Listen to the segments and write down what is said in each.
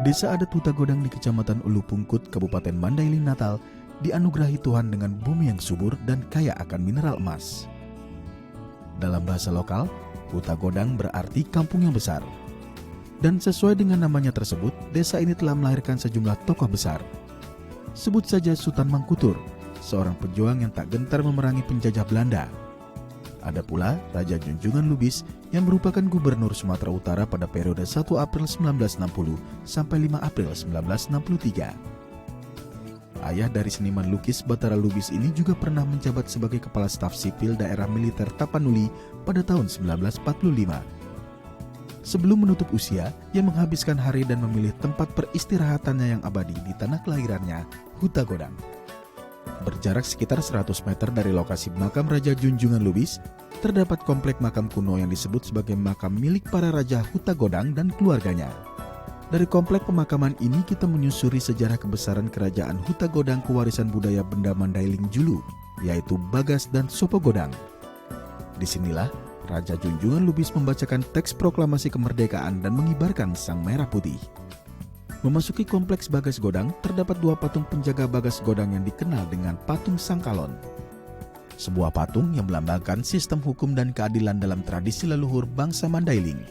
Desa adat Huta Godang di Kecamatan Ulu Pungkut, Kabupaten Mandailing, Natal, dianugerahi Tuhan dengan bumi yang subur dan kaya akan mineral emas. Dalam bahasa lokal, Huta Godang berarti kampung yang besar. Dan sesuai dengan namanya tersebut, desa ini telah melahirkan sejumlah tokoh besar. Sebut saja Sutan Mangkutur, seorang pejuang yang tak gentar memerangi penjajah Belanda. Ada pula Raja Junjungan Lubis yang merupakan gubernur Sumatera Utara pada periode 1 April 1960 sampai 5 April 1963. Ayah dari seniman lukis Batara Lubis ini juga pernah menjabat sebagai Kepala Staf Sipil Daerah Militer Tapanuli pada tahun 1945. Sebelum menutup usia, ia menghabiskan hari dan memilih tempat peristirahatannya yang abadi di tanah kelahirannya, Huta Godang. Berjarak sekitar 100 meter dari lokasi makam Raja Junjungan Lubis, terdapat komplek makam kuno yang disebut sebagai makam milik para Raja Huta Godang dan keluarganya. Dari komplek pemakaman ini kita menyusuri sejarah kebesaran kerajaan Huta Godang ke warisan budaya benda Mandailing Julu, yaitu Bagas dan Sopo Godang. Disinilah Raja Junjungan Lubis membacakan teks proklamasi kemerdekaan dan mengibarkan sang merah putih. Memasuki kompleks Bagas Godang, terdapat 2 patung penjaga Bagas Godang yang dikenal dengan patung Sangkalon. Sebuah patung yang melambangkan sistem hukum dan keadilan dalam tradisi leluhur bangsa Mandailing.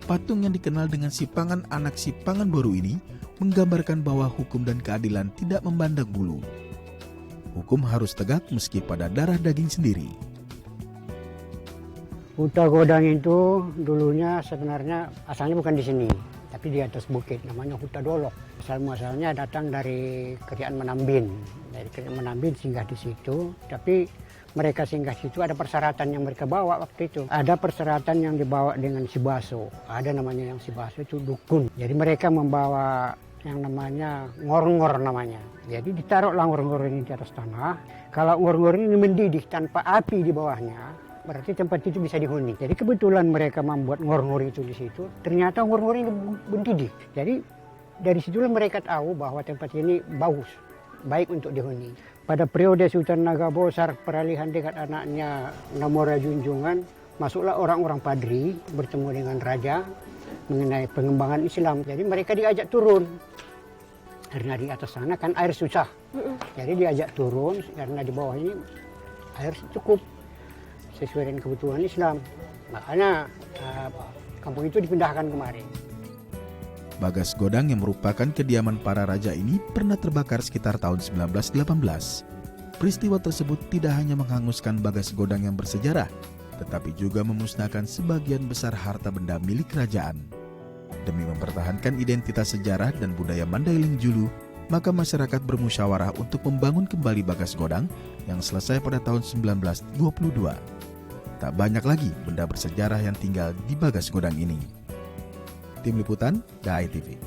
Patung yang dikenal dengan Sipangan anak Sipangan Boru ini menggambarkan bahwa hukum dan keadilan tidak memandang bulu. Hukum harus tegak meski pada darah daging sendiri. Huta Godang itu dulunya sebenarnya asalnya bukan di sini, tapi di atas bukit, namanya Huta Dolok. Asal-muasalnya datang dari Kerajaan Menambin. Dari Kerajaan Menambin singgah di situ, tapi mereka singgah di situ ada persyaratan yang mereka bawa waktu itu. Ada persyaratan yang dibawa dengan Sibaso, ada namanya yang Sibaso itu dukun. Jadi mereka membawa yang namanya ngor-ngor namanya. Jadi ditaruhlah ngor-ngor ini di atas tanah. Kalau ngor-ngor ini mendidih tanpa api di bawahnya, berarti tempat itu bisa dihuni. Jadi kebetulan mereka membuat ngor-ngor itu di situ, ternyata ngor-ngor ini mendidih. Jadi dari situlah mereka tahu bahwa tempat ini bagus, baik untuk dihuni. Pada periode Sultan Nagabosar peralihan dekat anaknya Namora Junjungan, masuklah orang-orang padri bertemu dengan raja mengenai pengembangan Islam. Jadi mereka diajak turun. Karena di atas sana kan air susah. Jadi diajak turun karena di bawah ini air cukup sesuai dengan kebutuhan Islam. Makanya kampung itu dipindahkan kemarin. Bagas Godang yang merupakan kediaman para raja ini pernah terbakar sekitar tahun 1918. Peristiwa tersebut tidak hanya menghanguskan Bagas Godang yang bersejarah, tetapi juga memusnahkan sebagian besar harta benda milik kerajaan. Demi mempertahankan identitas sejarah dan budaya Mandailing Julu, maka masyarakat bermusyawarah untuk membangun kembali Bagas Godang yang selesai pada tahun 1922. Tak banyak lagi benda bersejarah yang tinggal di Bagas Godang ini. Tim Liputan, DAI TV.